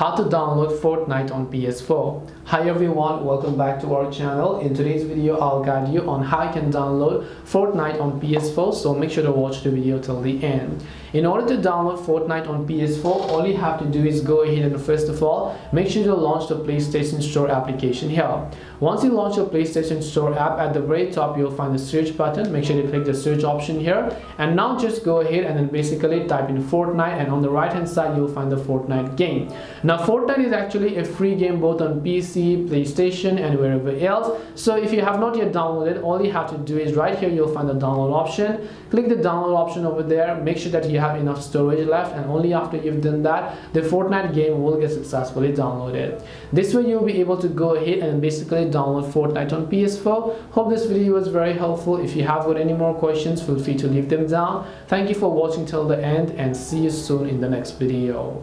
how to download Fortnite on PS4. Hi everyone, welcome back to our channel. In today's video, I'll guide you on how you can download Fortnite on PS4, so make sure to watch the video till the end. In order to download Fortnite on PS4, all you have to do is go ahead and first of all, make sure to launch the PlayStation Store application here. Once you launch your PlayStation Store app, at the very top you'll find the search button. Make sure to click the search option here, and now just go ahead and then basically type in Fortnite, and on the right hand side you'll find the Fortnite game. Now Fortnite is actually a free game both on PC, PlayStation and wherever else. So if you have not yet downloaded, all you have to do is right here you'll find the download option. Click the download option over there. Make sure that you have enough storage left, and only after you've done that, the Fortnite game will get successfully downloaded. This way you'll be able to go ahead and basically download Fortnite on PS4. Hope this video was very helpful. If you have got any more questions, feel free to leave them down. Thank you for watching till the end, and see you soon in the next video.